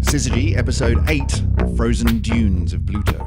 Syzygy, Episode 8, Frozen Dunes of Pluto.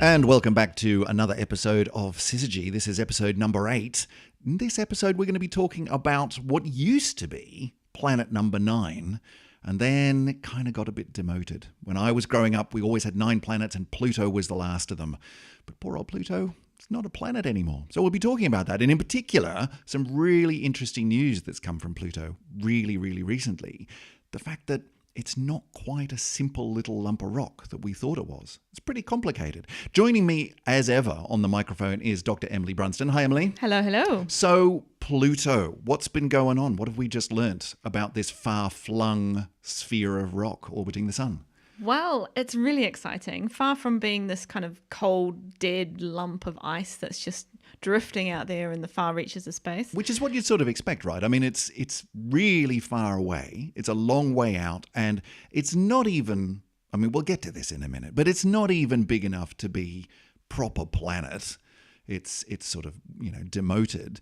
And welcome back to another episode of Syzygy. This is episode number 8. In this episode, we're going to be talking about what used to be planet number 9, and then it kind of got a bit demoted. When I was growing up, we always had 9 planets, and Pluto was the last of them. But poor old Pluto, it's not a planet anymore. So we'll be talking about that, and in particular, some really interesting news that's come from Pluto really, really recently. The fact that it's not quite a simple little lump of rock that we thought it was. It's pretty complicated. Joining me, as ever, on the microphone is Dr. Emily Brunston. Hi, Emily. Hello, hello. So, Pluto, what's been going on? What have we just learnt about this far-flung sphere of rock orbiting the sun? Well, it's really exciting. Far from being this kind of cold, dead lump of ice that's just drifting out there in the far reaches of space. Which is what you'd sort of expect, right? I mean, it's really far away. It's a long way out, and it's not even, I mean, we'll get to this in a minute, but it's not even big enough to be proper planet. It's sort of, demoted.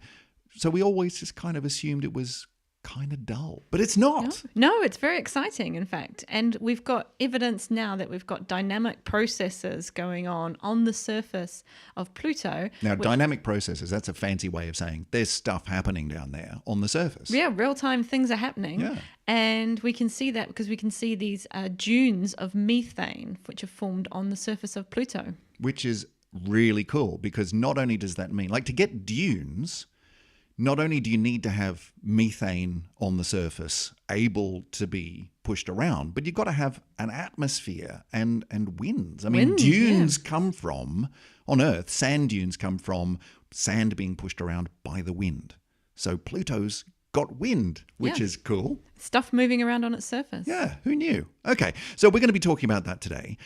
So we always just kind of assumed it was kind of dull, but it's not. No, it's very exciting, in fact. And we've got evidence now that we've got dynamic processes going on the surface of Pluto. Now, dynamic processes, that's a fancy way of saying there's stuff happening down there on the surface. Yeah, real-time things are happening. Yeah. And we can see that because we can see these dunes of methane, which are formed on the surface of Pluto. Which is really cool, because not only does that mean, like, to get dunes, not only do you need to have methane on the surface able to be pushed around, but you've got to have an atmosphere and winds. I mean, dunes come from, on Earth, sand dunes come from sand being pushed around by the wind. So Pluto's got wind, which is cool. Stuff moving around on its surface. Yeah, who knew? Okay, so we're going to be talking about that today.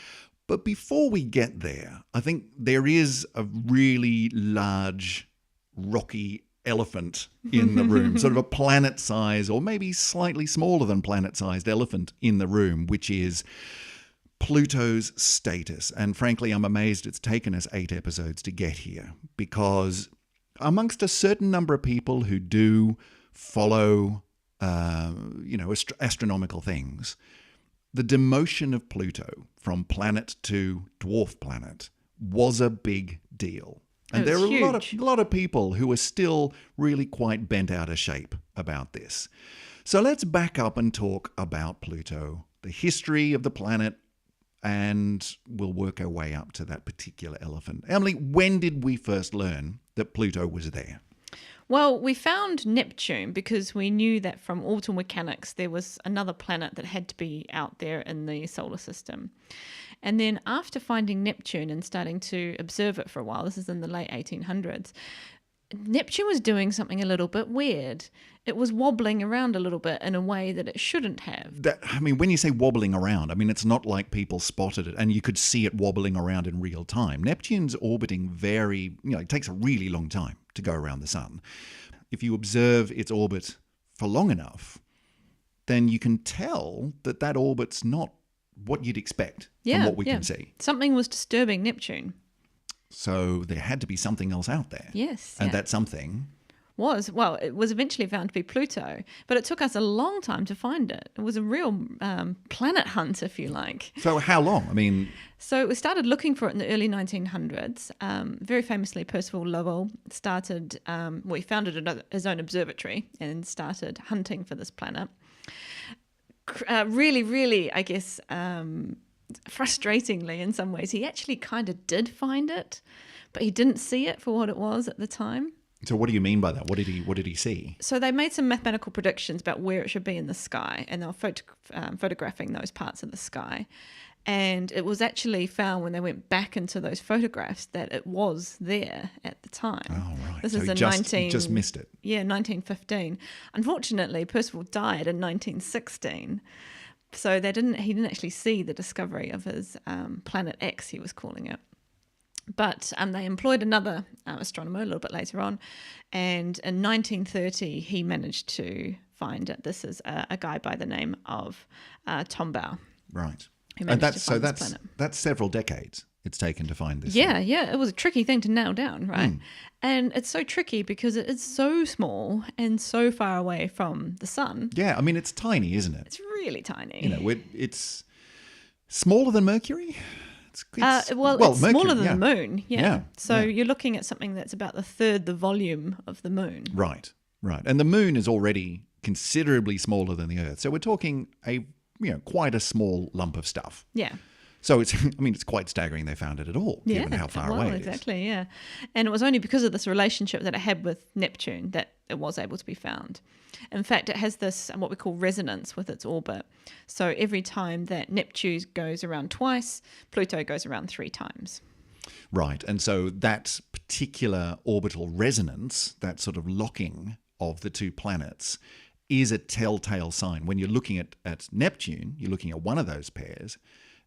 But before we get there, I think there is a really large, rocky elephant in the room, sort of a planet-sized or maybe slightly smaller than planet-sized elephant in the room, which is Pluto's status. And frankly, I'm amazed it's taken us 8 episodes to get here, because amongst a certain number of people who do follow, astronomical things, the demotion of Pluto from planet to dwarf planet was a big deal. And there are a lot of people who are still really quite bent out of shape about this. So let's back up and talk about Pluto, the history of the planet, and we'll work our way up to that particular elephant. Emily, when did we first learn that Pluto was there? Well, we found Neptune because we knew that from orbital mechanics there was another planet that had to be out there in the solar system. And then after finding Neptune and starting to observe it for a while, this is in the late 1800s, Neptune was doing something a little bit weird. It was wobbling around a little bit in a way that it shouldn't have. When you say wobbling around, it's not like people spotted it and you could see it wobbling around in real time. Neptune's orbiting it takes a really long time to go around the sun. If you observe its orbit for long enough, then you can tell that orbit's not what you'd expect from what we can see. Something was disturbing Neptune. So there had to be something else out there. Yes. And that something it was eventually found to be Pluto, but it took us a long time to find it. It was a real planet hunt, if you like. So how long? So we started looking for it in the early 1900s. Very famously, Percival Lowell started, he founded his own observatory and started hunting for this planet. Really, really, I guess, frustratingly in some ways, he actually kind of did find it, but he didn't see it for what it was at the time. So what do you mean by that? What did he see? So they made some mathematical predictions about where it should be in the sky, and they were photographing those parts of the sky. And it was actually found when they went back into those photographs that it was there at the time. Oh, right. This so is in just missed it. Yeah, 1915. Unfortunately, Percival died in 1916. So he didn't actually see the discovery of his Planet X, he was calling it. But they employed another astronomer a little bit later on, and in 1930 he managed to find it. This is a guy by the name of Tombaugh. Right. And that's several decades it's taken to find this. Yeah, it was a tricky thing to nail down, right? And it's so tricky because it is so small and so far away from the sun. Yeah, I mean, it's tiny, isn't it? It's really tiny. You know, it's smaller than Mercury. It's Mercury, smaller than the moon. Yeah. So you're looking at something that's about the third the volume of the moon. Right. And the moon is already considerably smaller than the Earth. So we're talking quite a small lump of stuff. Yeah. So it's quite staggering they found it at all, given how far away it is. Exactly, yeah. And it was only because of this relationship that it had with Neptune that it was able to be found. In fact, it has this, what we call resonance with its orbit. So every time that Neptune goes around twice, Pluto goes around 3 times. Right. And so that particular orbital resonance, that sort of locking of the two planets, is a telltale sign. When you're looking at Neptune, you're looking at one of those pairs,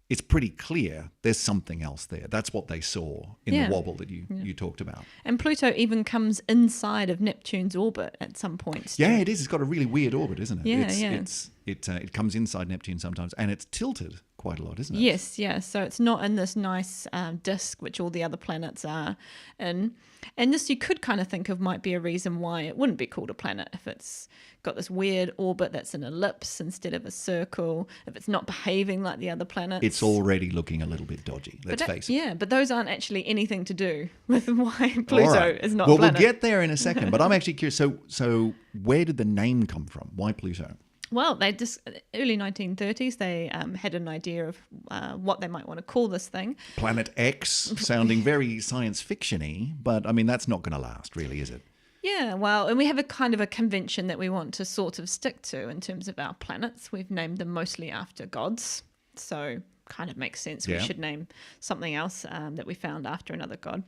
it's pretty clear there's something else there. That's what they saw in the wobble that you talked about. And Pluto even comes inside of Neptune's orbit at some points. Yeah, it is. It's got a really weird orbit, isn't it? Yeah, It comes inside Neptune sometimes, and it's tilted quite a lot, isn't it? Yes, yeah. So it's not in this nice disk, which all the other planets are in. And this you could kind of think of might be a reason why it wouldn't be called a planet if it's got this weird orbit that's an ellipse instead of a circle, if it's not behaving like the other planets. It's already looking a little bit dodgy, let's face it. Yeah, but those aren't actually anything to do with why Pluto is not a planet. Well, we'll get there in a second, but I'm actually curious. So where did the name come from? Why Pluto? Well, they just early 1930s, they had an idea of what they might want to call this thing. Planet X, sounding very science fiction-y, but I mean, that's not going to last, really, is it? Yeah, well, and we have a kind of a convention that we want to sort of stick to in terms of our planets. We've named them mostly after gods, so kind of makes sense. We should name something else that we found after another god.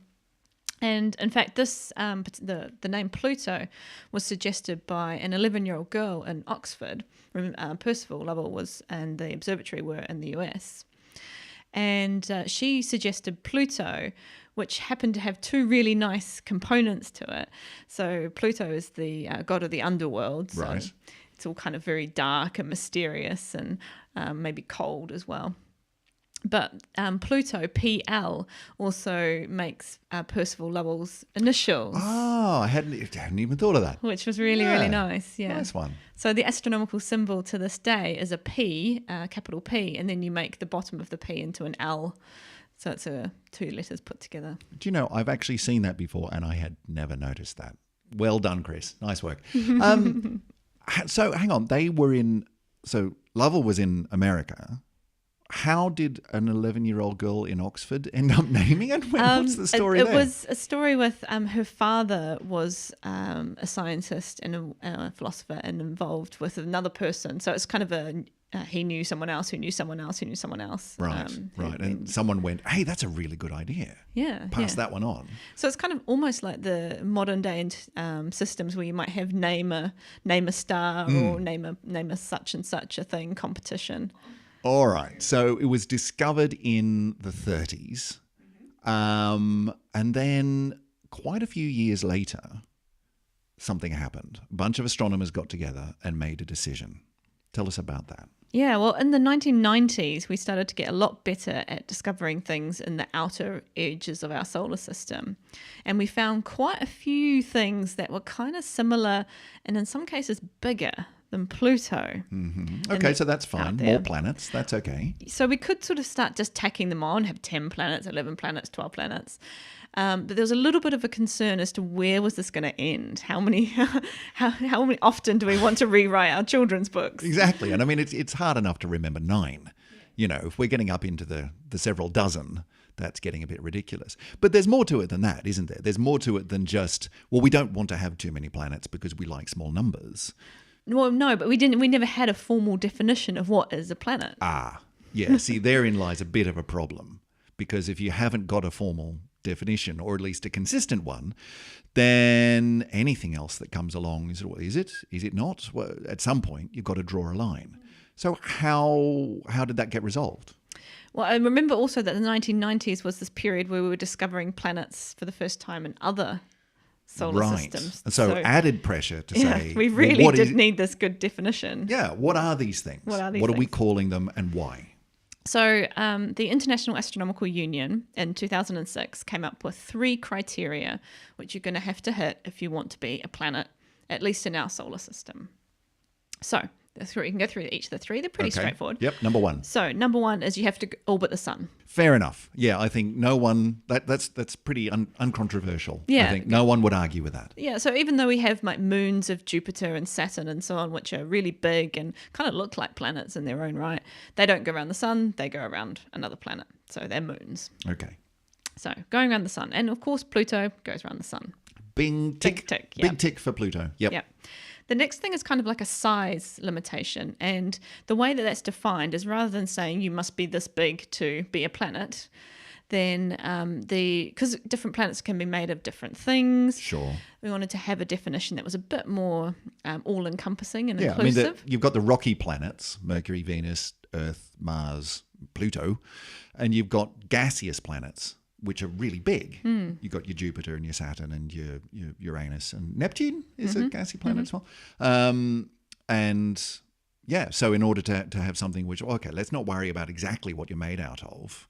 And in fact, this the name Pluto was suggested by an 11-year-old girl in Oxford. Percival Lovell was, and the observatory were in the US. And she suggested Pluto, which happened to have 2 really nice components to it. So Pluto is the god of the underworld. So right. It's all kind of very dark and mysterious and maybe cold as well. But Pluto, PL, also makes Percival Lovell's initials. Oh, I hadn't even thought of that. Which was really, really nice. Yeah. Nice one. So the astronomical symbol to this day is a P, capital P, and then you make the bottom of the P into an L. So it's 2 letters put together. Do you know, I've actually seen that before and I had never noticed that. Well done, Chris. Nice work. So hang on, so Lovell was in America. How did an 11-year-old girl in Oxford end up naming it? What's the story there? It was a story with her father was a scientist and a philosopher and involved with another person. So it's kind of he knew someone else who knew someone else who knew someone else. Right. And someone went, hey, that's a really good idea. Yeah. Pass that one on. So it's kind of almost like the modern day systems where you might have name a star or name a such and such a thing competition. All right. So it was discovered in the 30s. And then quite a few years later, something happened. A bunch of astronomers got together and made a decision. Tell us about that. Yeah, well, in the 1990s, we started to get a lot better at discovering things in the outer edges of our solar system. And we found quite a few things that were kind of similar and in some cases bigger than Pluto. Mm-hmm. Okay, so that's fine. More planets, that's okay. So we could sort of start just tacking them on, have 10 planets, 11 planets, 12 planets. But there was a little bit of a concern as to where was this going to end? How many often do we want to rewrite our children's books? Exactly. And I mean, it's hard enough to remember 9. You know, if we're getting up into the several dozen, that's getting a bit ridiculous. But there's more to it than that, isn't there? There's more to it than just, well, we don't want to have too many planets because we like small numbers. Well, no, but we never had a formal definition of what is a planet. Yeah. See, therein lies a bit of a problem, because if you haven't got a formal definition, or at least a consistent one, then anything else that comes along is it not? Well, at some point, you've got to draw a line. So how did that get resolved? Well, I remember also that the 1990s was this period where we were discovering planets for the first time in other solar systems. So added pressure to say, we really did need this good definition. Yeah, what are these things? What are we calling them and why? So the International Astronomical Union in 2006 came up with 3 criteria which you're going to have to hit if you want to be a planet, at least in our solar system. So you can go through each of the 3. They're pretty straightforward. Yep, number 1. So number 1 is you have to orbit the sun. Fair enough. Yeah, I think no one, that's pretty uncontroversial. Yeah. I think no one would argue with that. Yeah, so even though we have like moons of Jupiter and Saturn and so on, which are really big and kind of look like planets in their own right, they don't go around the sun, they go around another planet. So they're moons. Okay. So going around the sun. And of course, Pluto goes around the sun. Bing tick. Big tick, Big tick for Pluto. Yep. Yep. The next thing is kind of like a size limitation. And the way that that's defined is rather than saying you must be this big to be a planet, then because different planets can be made of different things. Sure. We wanted to have a definition that was a bit more all-encompassing and Yeah, inclusive. I mean, you've got the rocky planets, Mercury, Venus, Earth, Mars, Pluto, and you've got gaseous planets, which are really big. You've got your Jupiter and your Saturn and your Uranus, and Neptune is a gassy planet as well. And yeah, so in order to have something which, okay, let's not worry about exactly what you're made out of.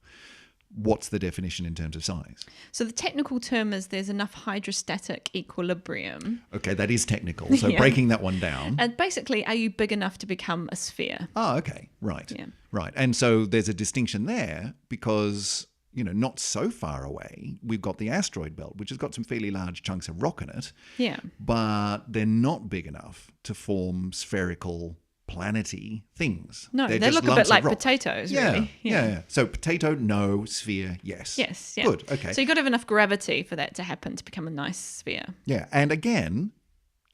What's the definition in terms of size? So the technical term is there's enough hydrostatic equilibrium. Okay, that is technical. So Yeah. breaking that one down. And basically, are you big enough to become a sphere? Oh, okay, right. Yeah. Right. And so there's a distinction there because, not so far away, we've got the asteroid belt, which has got some fairly large chunks of rock in it. Yeah. But they're not big enough to form spherical, planety things. No, They're they just look a lumps bit like of rock. potatoes, Yeah, really. yeah. So potato, no. Sphere, yes. Yes, yeah. Good, okay. So you've got to have enough gravity for that to happen to become a nice sphere. Yeah, and again,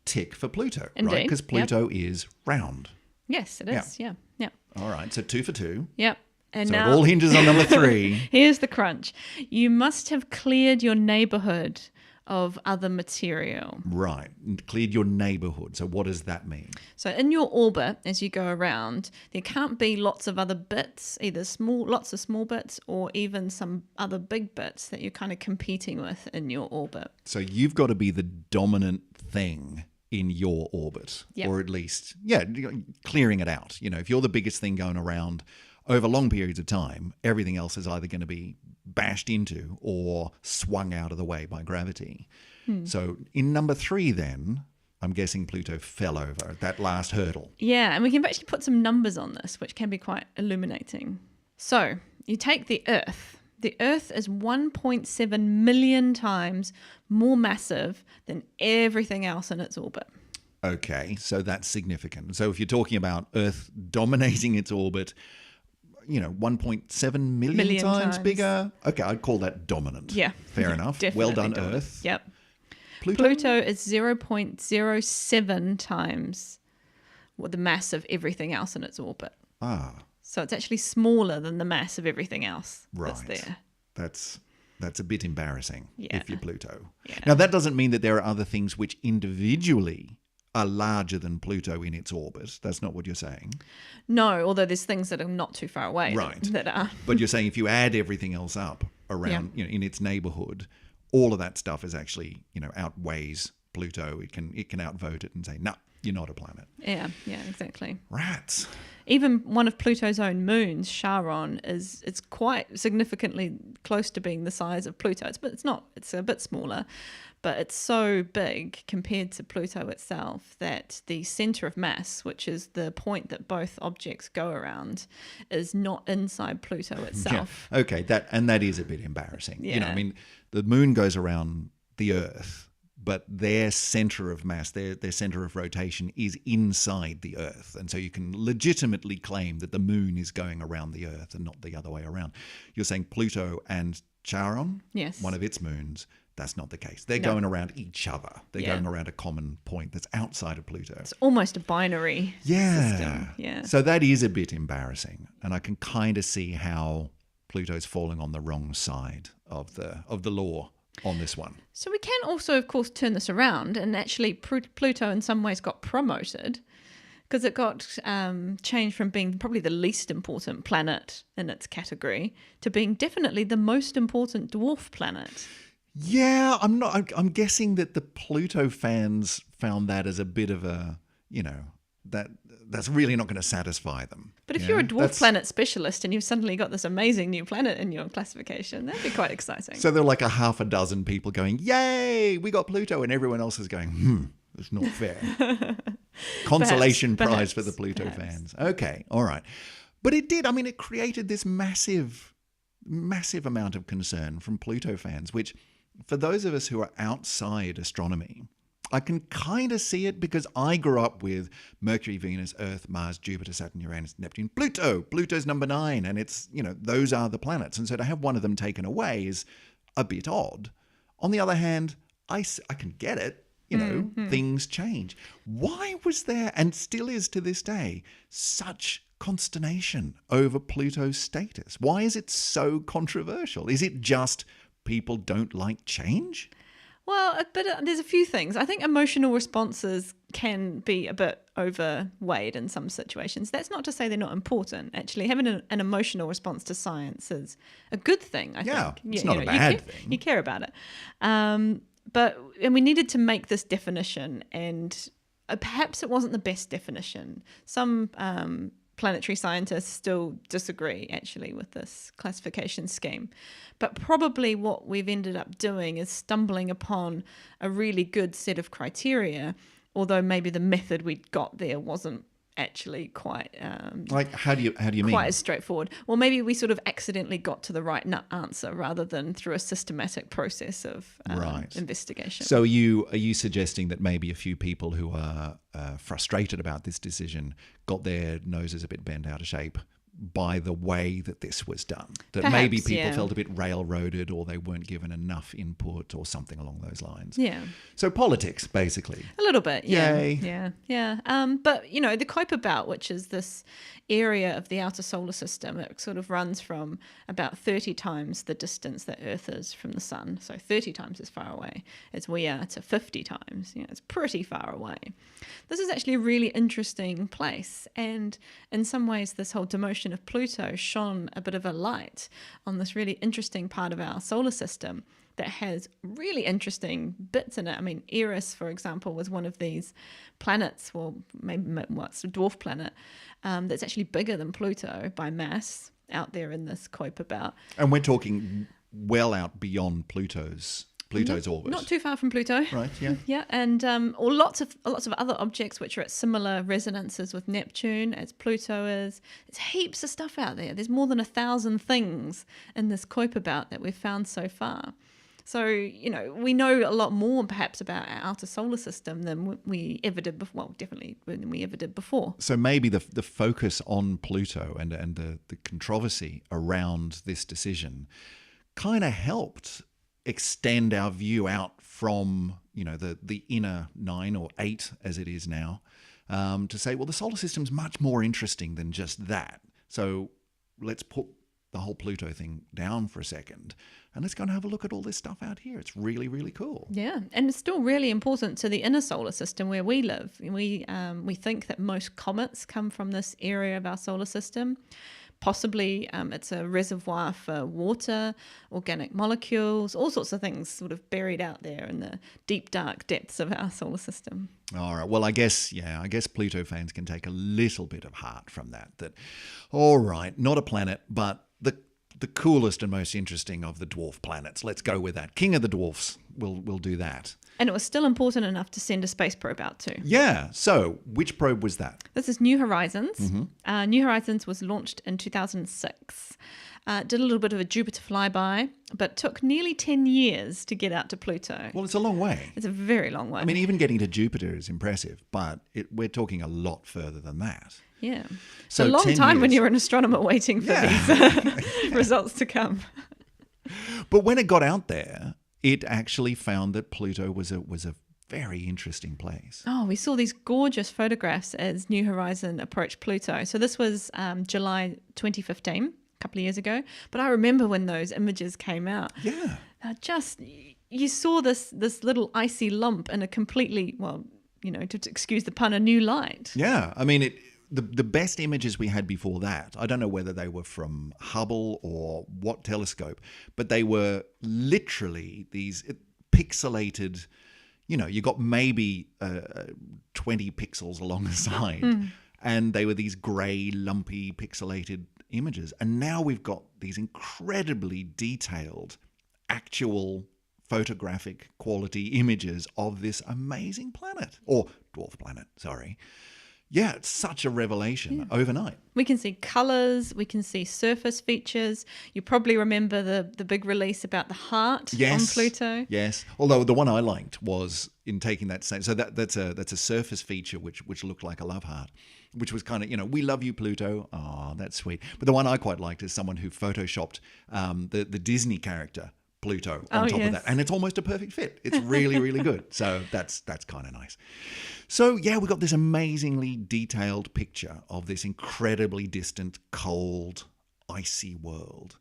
tick for Pluto, right? Indeed, Because Pluto is round. Yes, it is. Yeah, yeah. All right, so 2 for 2. Yep. And So now it all hinges on number 3. here's the crunch. You must have cleared your neighborhood of other material. Right, and cleared your neighborhood. So what does that mean? So in your orbit, as you go around, there can't be lots of other bits, either lots of small bits or even some other big bits that you're kind of competing with in your orbit. So you've got to be the dominant thing in your orbit, Yep. or at least, clearing it out. If you're the biggest thing going around over long periods of time, everything else is either going to be bashed into or swung out of the way by gravity. So in number 3 then, I'm guessing Pluto fell over at that last hurdle. Yeah, and we can actually put some numbers on this, which can be quite illuminating. So you take the Earth. The Earth is 1.7 million times more massive than everything else in its orbit. Okay, so that's significant. So if you're talking about Earth dominating its orbit, 1.7 million times bigger. Okay, I'd call that dominant. Yeah. Fair enough. Definitely Well done, dominant. Earth. Yep. Pluto? is 0.07 times the mass of everything else in its orbit. Ah, So it's actually smaller than the mass of everything else right. that's there. That's a bit embarrassing Yeah. if you're Pluto. Yeah. Now, that doesn't mean that there are other things which individually are larger than Pluto in its orbit. That's not what you're saying. No, although there's things that are not too far away Right. that are. But you're saying if you add everything else up around, in its neighborhood, all of that stuff is actually, outweighs Pluto. It can outvote it and say, no, you're not a planet. Yeah, exactly. Rats. Even one of Pluto's own moons, Charon, it's quite significantly close to being the size of Pluto. It's a bit smaller, but it's so big compared to Pluto itself that the center of mass, which is the point that both objects go around, is not inside Pluto itself. Yeah. Okay, that is a bit embarrassing. Yeah. The moon goes around the Earth, but their center of mass, their center of rotation is inside the Earth. And so you can legitimately claim that the moon is going around the Earth and not the other way around. You're saying Pluto and Charon, Yes. one of its moons, that's not the case. They're going around each other. They're Yeah. going around a common point that's outside of Pluto. It's almost a binary system. Yeah. So that is a bit embarrassing. And I can kind of see how Pluto's falling on the wrong side of the law on this one. So we can also, of course, turn this around, and actually Pluto in some ways got promoted because it got changed from being probably the least important planet in its category to being definitely the most important dwarf planet. Yeah, I'm guessing that the Pluto fans found that as a bit of a, that's really not going to satisfy them. But if you're a dwarf planet specialist and you've suddenly got this amazing new planet in your classification, that'd be quite exciting. So there are like a half a dozen people going, yay, we got Pluto, and everyone else is going, it's not fair. Consolation prize for the Pluto fans. Okay, all right. But it did. I mean, it created this massive amount of concern from Pluto fans, which for those of us who are outside astronomy, I can kind of see it because I grew up with Mercury, Venus, Earth, Mars, Jupiter, Saturn, Uranus, Neptune, Pluto. Pluto's number 9, and it's, those are the planets. And so to have one of them taken away is a bit odd. On the other hand, I can get it. Things change. Why was there, and still is to this day, such consternation over Pluto's status? Why is it so controversial? Is it just people don't like change? Well, but there's a few things. I think emotional responses can be a bit overweighed in some situations. That's not to say they're not important. Actually, having an emotional response to science is a good thing, I think. It's not a bad thing. You care about it. And we needed to make this definition, and perhaps it wasn't the best definition. Some planetary scientists still disagree, actually, with this classification scheme. But probably what we've ended up doing is stumbling upon a really good set of criteria, although maybe the method we got there wasn't actually quite how do you mean? Quite as straightforward. Well, maybe we sort of accidentally got to the right answer rather than through a systematic process of investigation. So are you suggesting that maybe a few people who are frustrated about this decision got their noses a bit bent out of shape by the way that this was done? That perhaps, maybe people felt a bit railroaded, or they weren't given enough input, or something along those lines. Yeah. So politics, basically. A little bit, yeah. Yay. Yeah. But, the Kuiper belt, which is this area of the outer solar system, it sort of runs from about 30 times the distance that Earth is from the sun. So 30 times as far away as we are to 50 times. It's pretty far away. This is actually a really interesting place. And in some ways, this whole demotion of Pluto shone a bit of a light on this really interesting part of our solar system that has really interesting bits in it. I mean, Eris, for example, was one of these planets, well, maybe it's a dwarf planet, that's actually bigger than Pluto by mass out there in this Kuiper belt. And we're talking well out beyond Pluto's orbit. Not too far from Pluto. Right, yeah. Yeah, and or lots of other objects which are at similar resonances with Neptune as Pluto is. There's heaps of stuff out there. There's more than 1,000 things in this Kuiper belt that we've found so far. So, we know a lot more perhaps about our outer solar system than we ever did before. Well, definitely than we ever did before. So maybe the focus on Pluto and the controversy around this decision kind of helped extend our view out from, the inner 9 or 8 as it is now, to say, well, the solar system's much more interesting than just that. So let's put the whole Pluto thing down for a second, and let's go and have a look at all this stuff out here. It's really, really cool. Yeah, and it's still really important to the inner solar system where we live. We think that most comets come from this area of our solar system. Possibly it's a reservoir for water, organic molecules, all sorts of things sort of buried out there in the deep, dark depths of our solar system. All right. Well, I guess Pluto fans can take a little bit of heart from that, all right, not a planet, but the coolest and most interesting of the dwarf planets. Let's go with that. King of the dwarfs. We'll do that. And it was still important enough to send a space probe out to. Yeah. So which probe was that? This is New Horizons. Mm-hmm. New Horizons was launched in 2006. Did a little bit of a Jupiter flyby, but took nearly 10 years to get out to Pluto. Well, it's a long way. It's a very long way. I mean, even getting to Jupiter is impressive, but we're talking a lot further than that. Yeah. So it's a long time years. When you're an astronomer waiting for these results to come. But when it got out there, it actually found that Pluto was a very interesting place. Oh, we saw these gorgeous photographs as New Horizon approached Pluto. So this was July 2015, a couple of years ago. But I remember when those images came out. Yeah. You saw this little icy lump in a completely, to excuse the pun, a new light. Yeah. I mean, the best images we had before that, I don't know whether they were from Hubble or what telescope, but they were literally these pixelated, you got maybe 20 pixels along the side. And they were these grey, lumpy, pixelated images. And now we've got these incredibly detailed, actual photographic quality images of this amazing planet. Or dwarf planet, sorry. Yeah, it's such a revelation overnight. We can see colours, we can see surface features. You probably remember the big release about the heart on Pluto. Yes, although the one I liked was in taking that same... So that's a surface feature which looked like a love heart, which was kind of, we love you, Pluto. Oh, that's sweet. But the one I quite liked is someone who photoshopped the Disney character Pluto on top of that. And it's almost a perfect fit. It's really, really good. So that's kind of nice. So, yeah, we got this amazingly detailed picture of this incredibly distant, cold, icy world.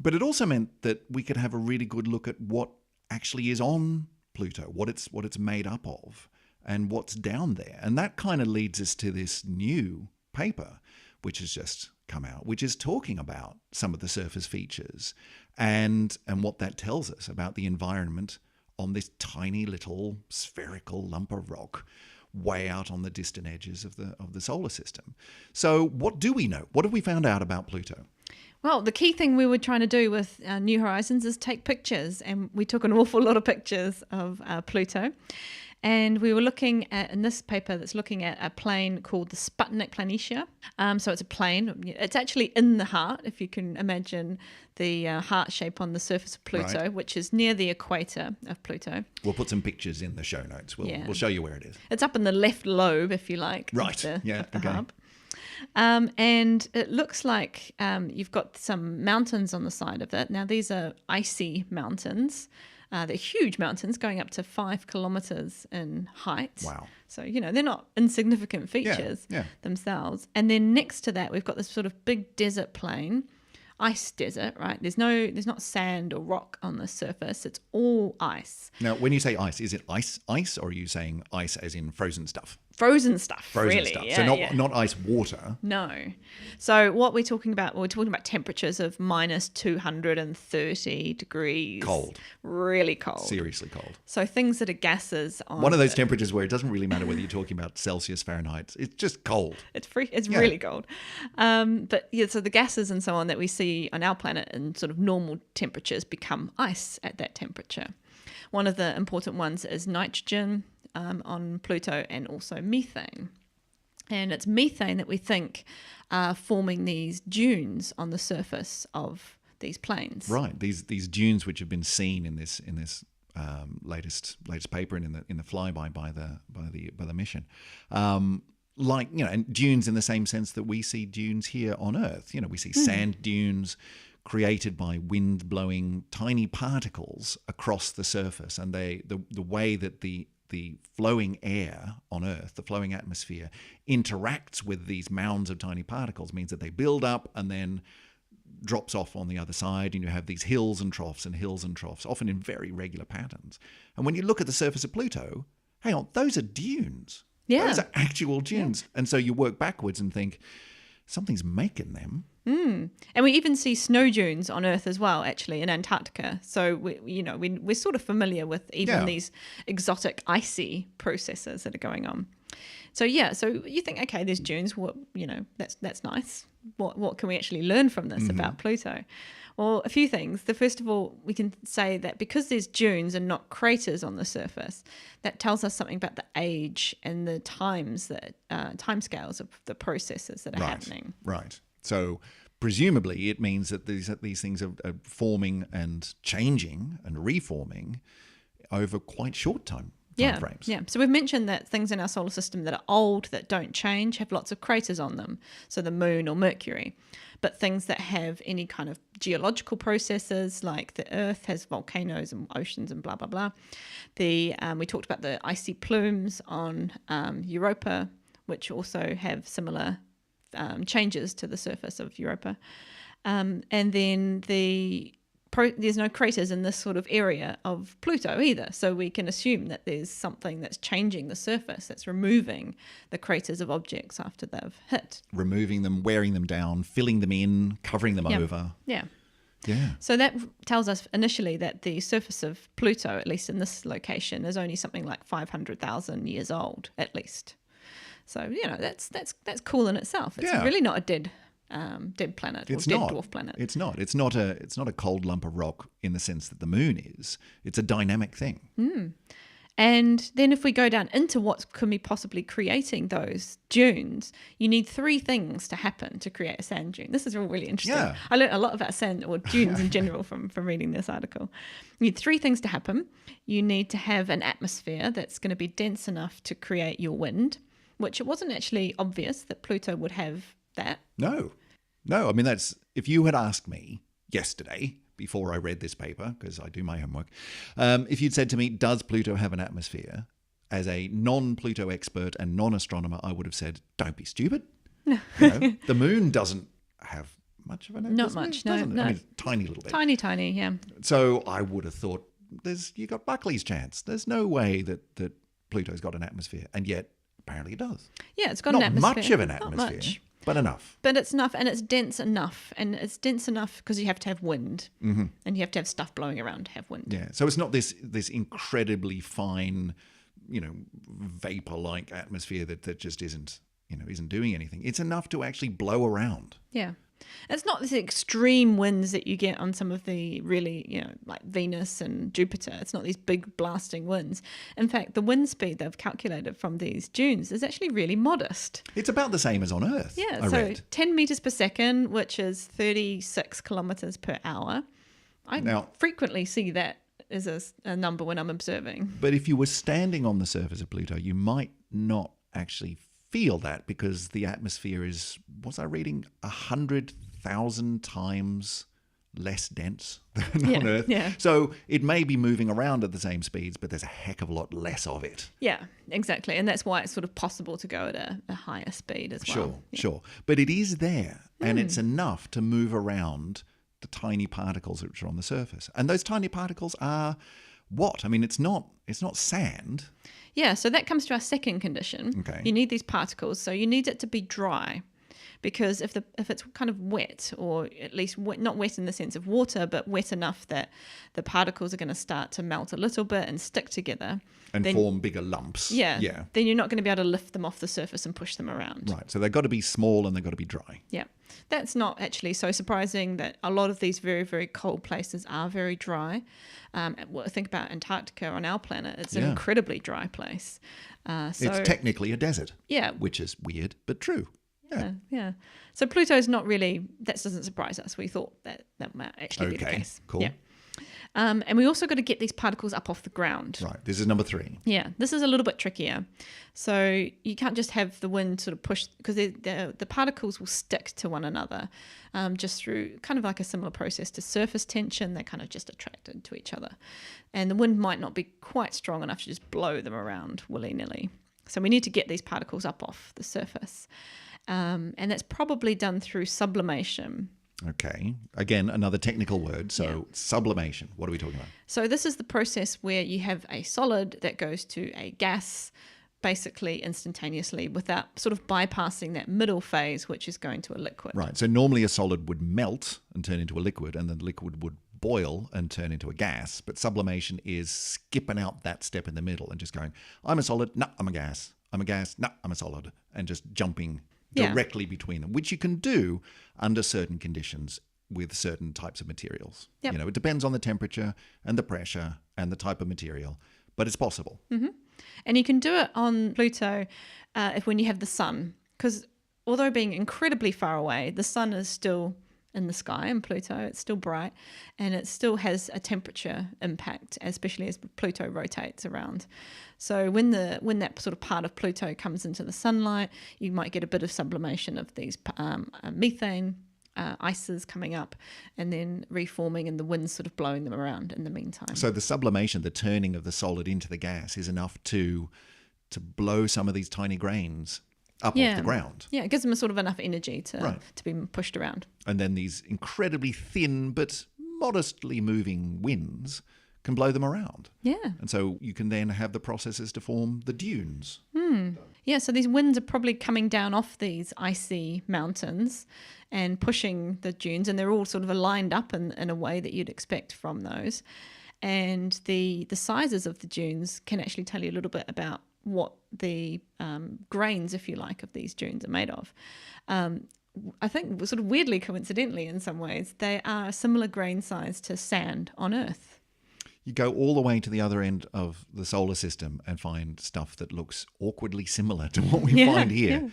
But it also meant that we could have a really good look at what actually is on Pluto, what it's made up of, and what's down there. And that kind of leads us to this new paper, which has just come out, which is talking about some of the surface features and what that tells us about the environment on this tiny little spherical lump of rock way out on the distant edges of the solar system. So what do we know? What have we found out about Pluto? Well, the key thing we were trying to do with New Horizons is take pictures, and we took an awful lot of pictures of Pluto. And we were looking at, in this paper that's looking at a plane called the Sputnik Planitia. So it's a plane. It's actually in the heart, if you can imagine the heart shape on the surface of Pluto, right, which is near the equator of Pluto. We'll put some pictures in the show notes. We'll show you where it is. It's up in the left lobe, if you like, right. of the okay. hub. And it looks like you've got some mountains on the side of it. Now, these are icy mountains. They're huge mountains going up to 5 kilometers in height. Wow. So, they're not insignificant features themselves. And then next to that, we've got this sort of big desert plain, ice desert, right? There's not sand or rock on the surface. It's all ice. Now, when you say ice, is it ice, or are you saying ice as in frozen stuff? Frozen stuff, really. Yeah, so not ice water. No. So what we're talking about, we're talking about temperatures of minus 230 degrees. Cold. Really cold. Seriously cold. So things that are gases on... One of those temperatures where it doesn't really matter whether you're talking about Celsius, Fahrenheit. It's just cold. It's really cold. But yeah, so the gases and so on that we see on our planet in sort of normal temperatures become ice at that temperature. One of the important ones is nitrogen, on Pluto, and also methane. And it's methane that we think are forming these dunes on the surface of these plains. Right, these dunes which have been seen in this latest paper and in the flyby by the mission. And dunes in the same sense that we see dunes here on Earth. We see sand dunes created by wind blowing tiny particles across the surface, and the way that the flowing air on Earth, the flowing atmosphere, interacts with these mounds of tiny particles means that they build up and then drops off on the other side, and you have these hills and troughs, often in very regular patterns. And when you look at the surface of Pluto, hang on, those are dunes. Yeah. Those are actual dunes. Yeah. And so you work backwards and think, something's making them. And we even see snow dunes on Earth as well, actually, in Antarctica. So we're sort of familiar with even these exotic icy processes that are going on. So so you think, okay, there's dunes. That's nice. What can we actually learn from this about Pluto? Well, a few things. First of all, we can say that because there's dunes and not craters on the surface, that tells us something about the age and the timescales of the processes that are happening. Right. So presumably it means that these things are forming and changing and reforming over quite short time frames. Yeah. So we've mentioned that things in our solar system that are old, that don't change, have lots of craters on them. So the moon or Mercury. But things that have any kind of geological processes, like the Earth has volcanoes and oceans and blah, blah, blah. We talked about the icy plumes on Europa, which also have similar changes to the surface of Europa. And then there's no craters in this sort of area of Pluto either. So we can assume that there's something that's changing the surface, that's removing the craters of objects after they've hit. Removing them, wearing them down, filling them in, covering them over. Yeah. Yeah. So that tells us initially that the surface of Pluto, at least in this location, is only something like 500,000 years old, at least. So, that's cool in itself. It's really not a dead planet or dead dwarf planet. It's not. It's not a cold lump of rock in the sense that the moon is. It's a dynamic thing. And then if we go down into what could be possibly creating those dunes, you need 3 things to happen to create a sand dune. This is all really interesting. Yeah. I learned a lot about sand or dunes in general from reading this article. You need 3 things to happen. You need to have an atmosphere that's going to be dense enough to create your wind, which it wasn't actually obvious that Pluto would have that. No. I mean, that's, if you had asked me yesterday, before I read this paper, because I do my homework, if you'd said to me, does Pluto have an atmosphere? As a non-Pluto expert and non-astronomer, I would have said, don't be stupid. The moon doesn't have much of an atmosphere. Not much, no. I mean, tiny little bit. Tiny, yeah. So I would have thought, you got Buckley's chance. There's no way that Pluto's got an atmosphere, and yet apparently it does. Yeah, it's got an atmosphere. Not much of an atmosphere. Not much. But enough. But it's enough, and it's dense enough. And it's dense enough because you have to have wind. And you have to have stuff blowing around to have wind. Yeah, so it's not this incredibly fine, vapor-like atmosphere that just isn't doing anything. It's enough to actually blow around. Yeah. It's not this extreme winds that you get on some of the really, like Venus and Jupiter. It's not these big blasting winds. In fact, the wind speed they've calculated from these dunes is actually really modest. It's about the same as on Earth. Yeah, I read. 10 meters per second, which is 36 kilometers per hour. I frequently see that as a number when I'm observing. But if you were standing on the surface of Pluto, you might not actually feel that, because the atmosphere is, was I reading, 100,000 times less dense than on Earth. Yeah. So it may be moving around at the same speeds, but there's a heck of a lot less of it. Yeah, exactly. And that's why it's sort of possible to go at a higher speed as well. Sure. But it is there, and it's enough to move around the tiny particles which are on the surface. And those tiny particles are what? I mean, it's not sand. Yeah, so that comes to our second condition. Okay. You need these particles, so you need it to be dry, because if it's kind of wet, or at least not wet in the sense of water, but wet enough that the particles are going to start to melt a little bit and stick together. And form bigger lumps. Yeah. Then you're not going to be able to lift them off the surface and push them around. Right, so they've got to be small and they've got to be dry. Yeah. That's not actually so surprising that a lot of these very, very cold places are very dry. Think about Antarctica on our planet. It's an incredibly dry place. It's technically a desert. Yeah. Which is weird, but true. Yeah. So Pluto's not really, that doesn't surprise us. We thought that might actually be the case. Cool. Yeah. And we also got to get these particles up off the ground. Right. This is number 3. Yeah. This is a little bit trickier. So you can't just have the wind sort of push, because the particles will stick to one another just through kind of like a similar process to surface tension. They're kind of just attracted to each other. And the wind might not be quite strong enough to just blow them around willy-nilly. So we need to get these particles up off the surface. And that's probably done through sublimation. Okay. Again, another technical word. So sublimation. What are we talking about? So this is the process where you have a solid that goes to a gas basically instantaneously without sort of bypassing that middle phase, which is going to a liquid. Right. So normally a solid would melt and turn into a liquid, and then the liquid would boil and turn into a gas. But sublimation is skipping out that step in the middle and just going, I'm a solid, no, I'm a gas. I'm a gas, no, I'm a solid. And just jumping directly between them, which you can do under certain conditions with certain types of materials. Yep. It depends on the temperature and the pressure and the type of material, but it's possible. Mm-hmm. And you can do it on Pluto when you have the sun, because although being incredibly far away, the sun is still in the sky in Pluto. It's still bright, and it still has a temperature impact, especially as Pluto rotates around. So when that sort of part of Pluto comes into the sunlight, you might get a bit of sublimation of these methane ices coming up and then reforming, and the wind's sort of blowing them around in the meantime. So the sublimation, the turning of the solid into the gas, is enough to blow some of these tiny grains up off the ground. Yeah, it gives them a sort of enough energy to be pushed around. And then these incredibly thin but modestly moving winds can blow them around. Yeah. And so you can then have the processes to form the dunes. Yeah, so these winds are probably coming down off these icy mountains and pushing the dunes, and they're all sort of lined up in a way that you'd expect from those. And the sizes of the dunes can actually tell you a little bit about what the grains, if you like, of these dunes are made of. I think sort of weirdly, coincidentally in some ways, they are a similar grain size to sand on Earth. You go all the way to the other end of the solar system and find stuff that looks awkwardly similar to what we find here. Yeah.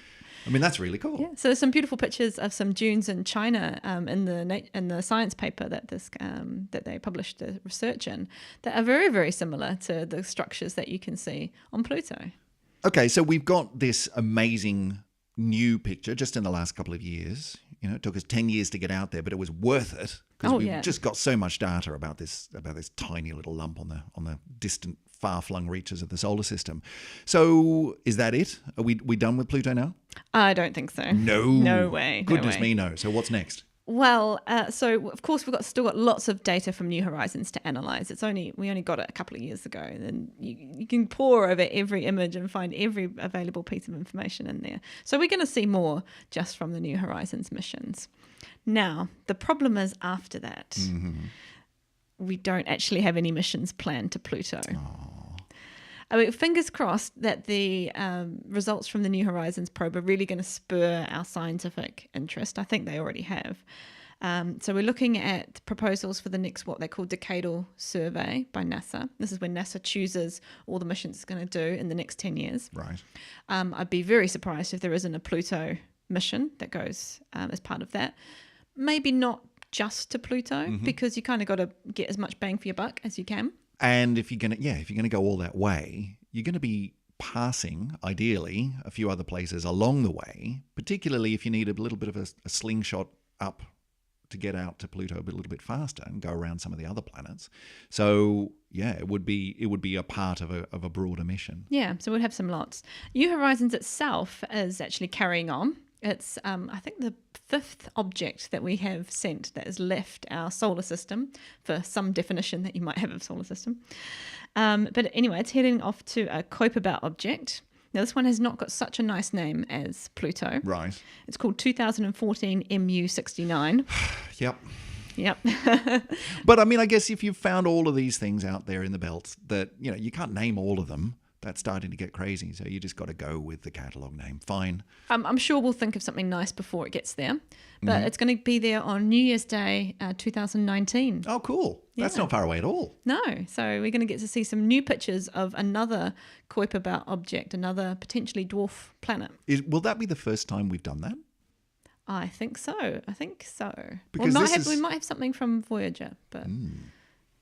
I mean, that's really cool. Yeah. So there's some beautiful pictures of some dunes in China in the science paper that that they published the research in that are very, very similar to the structures that you can see on Pluto. Okay, so we've got this amazing new picture just in the last couple of years. You know, it took us 10 years to get out there, but it was worth it because we've just got so much data about this tiny little lump on the distant, far-flung reaches of the solar system. So is that it? Are we done with Pluto now? I don't think so. No way. Goodness me, no. So what's next? Well, so of course we've still got lots of data from New Horizons to analyze. We only got it a couple of years ago, and you can pore over every image and find every available piece of information in there. So we're going to see more just from the New Horizons missions. Now, the problem is after that, we don't actually have any missions planned to Pluto. I mean, fingers crossed that the results from the New Horizons probe are really going to spur our scientific interest. I think they already have. So we're looking at proposals for the next, what they call decadal survey by NASA. This is when NASA chooses all the missions it's going to do in the next 10 years. Right. I'd be very surprised if there isn't a Pluto mission that goes as part of that. Maybe not just to Pluto, because you kind of got to get as much bang for your buck as you can. And if you're gonna go all that way, you're gonna be passing, ideally, a few other places along the way, particularly if you need a little bit of a slingshot up to get out to Pluto a little bit faster and go around some of the other planets. So yeah, it would be a part of a broader mission. Yeah, so we'd have some lots. New Horizons itself is actually carrying on. It's, I think, the 5th object that we have sent that has left our solar system, for some definition that you might have of solar system. But anyway, it's heading off to a Kuiper object. Now, this one has not got such a nice name as Pluto. Right. It's called 2014 MU69. Yep. But I mean, I guess if you've found all of these things out there in the belt that, you know, you can't name all of them, that's starting to get crazy. So you just got to go with the catalogue name. Fine. I'm sure we'll think of something nice before it gets there. But it's going to be there on New Year's Day 2019. Oh, cool. That's not far away at all. No. So we're going to get to see some new pictures of another Kuiper Belt object, another potentially dwarf planet. Will that be the first time we've done that? I think so. Because we might have something from Voyager, but...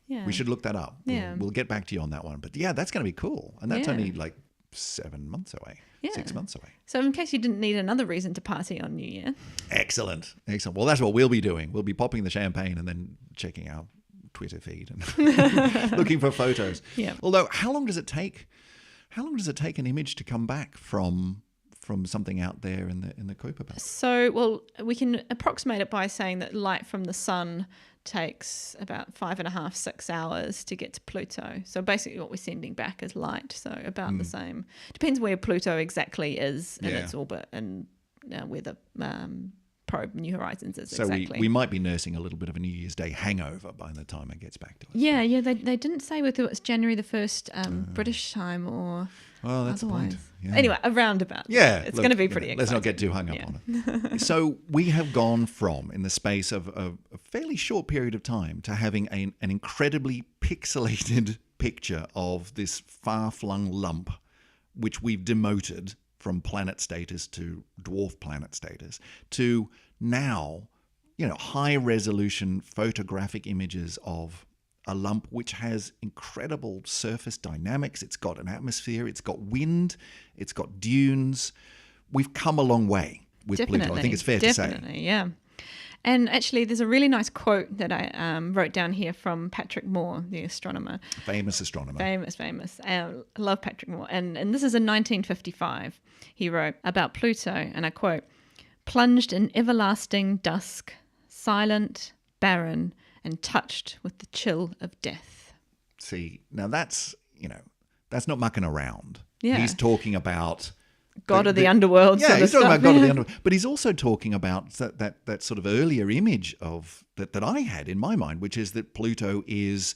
Yeah. We should look that up. Yeah. We'll get back to you on that one. But yeah, that's going to be cool. And that's only like 7 months away, 6 months away. So in case you didn't need another reason to party on New Year. Excellent. Well, that's what we'll be doing. We'll be popping the champagne and then checking our Twitter feed and looking for photos. Yeah. Although, how long does it take an image to come back from something out there in the Kuiper Belt? So, well, we can approximate it by saying that light from the sun takes about 5.5, 6 hours to get to Pluto. So basically what we're sending back is light. So about the same. Depends where Pluto exactly is in its orbit and where the probe New Horizons is exactly. So we might be nursing a little bit of a New Year's Day hangover by the time it gets back to us. Yeah. They didn't say whether it's January the 1st British time or... Well, that's otherwise. the point. Yeah. Anyway, around about. Yeah. It's going to be pretty exciting. Let's not get too hung up on it. So we have gone from, in the space of a fairly short period of time, to having an incredibly pixelated picture of this far-flung lump, which we've demoted from planet status to dwarf planet status, to now, high-resolution photographic images of a lump which has incredible surface dynamics. It's got an atmosphere, it's got wind, it's got dunes. We've come a long way with Pluto. I think it's fair to say. Definitely, yeah. And actually, there's a really nice quote that I wrote down here from Patrick Moore, the astronomer. Famous astronomer. Famous. I love Patrick Moore. And this is in 1955. He wrote about Pluto, and I quote, "Plunged in everlasting dusk, silent, barren, and touched with the chill of death." See, now that's not mucking around. Yeah. He's talking about God of the underworld. Yeah, he's talking about God of the underworld. But he's also talking about that sort of earlier image of that I had in my mind, which is that Pluto is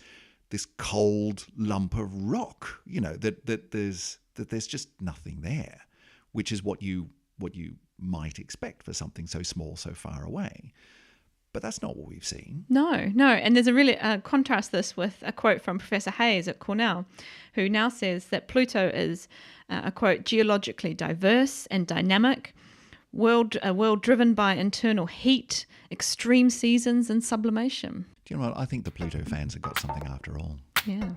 this cold lump of rock. That there's that there's just nothing there, which is what you might expect for something so small, so far away. But that's not what we've seen. No. And there's a really contrast this with a quote from Professor Hayes at Cornell, who now says that Pluto is, a quote, geologically diverse and dynamic, a world driven by internal heat, extreme seasons, and sublimation. Do you know what? I think the Pluto fans have got something after all. Yeah.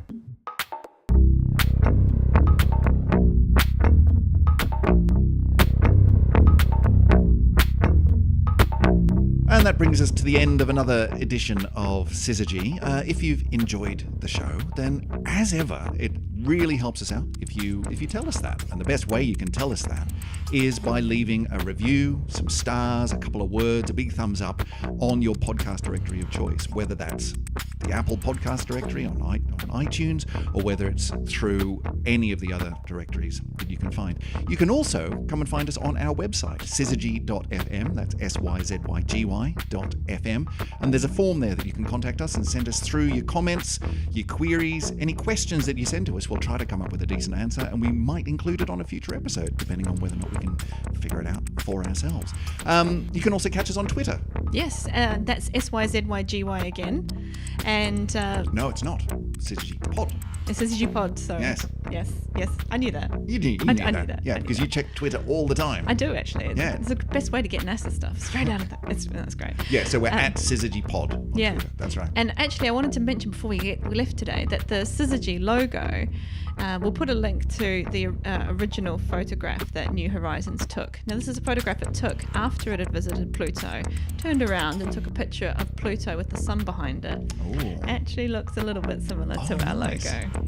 And that brings us to the end of another edition of Syzygy. If you've enjoyed the show, then as ever, it really helps us out if you tell us that. And the best way you can tell us that is by leaving a review, some stars, a couple of words, a big thumbs up on your podcast directory of choice, whether that's the Apple podcast directory on iTunes, or whether it's through any of the other directories that you can find. You can also come and find us on our website, syzygy.fm, that's syzygy.fm, and there's a form there that you can contact us and send us through your comments, your queries, any questions that you send to us. We'll try to come up with a decent answer, and we might include it on a future episode, depending on whether or not we can figure it out for ourselves. You can also catch us on Twitter. Yes, that's SYZYGY again. And no, it's not. Syzygy Pod. It's Syzygy Pod, so yes. I knew that. You knew that. Yeah, because you check Twitter all the time. I do, actually. It's the best way to get NASA stuff. Straight out of that. That's great. Yeah, so we're at Syzygy Pod on Twitter. That's right. And actually, I wanted to mention before we left today that the Syzygy logo, we'll put a link to the original photograph that New Horizons took. Now, this is a photograph it took after it had visited Pluto, turned around and took a picture of Pluto with the sun behind it. Ooh. Actually looks a little bit similar to our logo.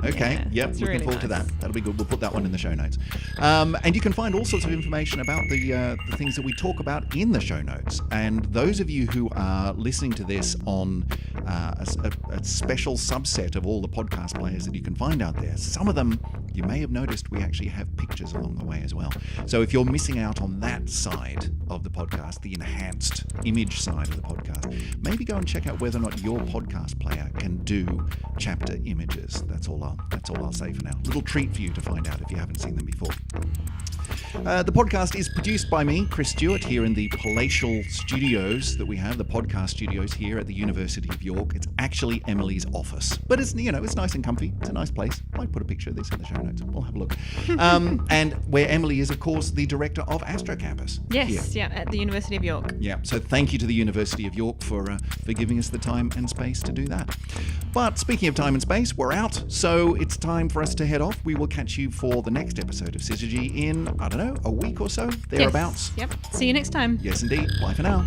Okay, Yeah, looking really forward to nice. that. That'll be good. We'll put that one in the show notes. And you can find all sorts of information about the things that we talk about in the show notes. And those of you who are listening to this on a special subset of all the podcast players that you can find out there, some of them you may have noticed we actually have pictures along the way as well. So if you're missing out on that side of the podcast, the enhanced image side of the podcast, maybe go and check out whether or not your podcast player can do chapter images. That's all I'll say for now. Little treat for you to find out if you haven't seen them before. The podcast is produced by me, Chris Stewart, here in the palatial studios that we have, the podcast studios here at the University of York. It's actually Emily's office, but it's nice and comfy. It's a nice place. Might put a picture of this in the show notes. We'll have a look. And where Emily is, of course, the director of Astro Campus. Yes, here. At the University of York. Yeah, so thank you to the University of York for giving us the time and space to do that. But speaking of time and space, we're out, so it's time for us to head off. We will catch you for the next episode of Syzygy in, I don't know, a week or so, thereabouts. Yes. Yep. See you next time. Yes, indeed. Bye for now.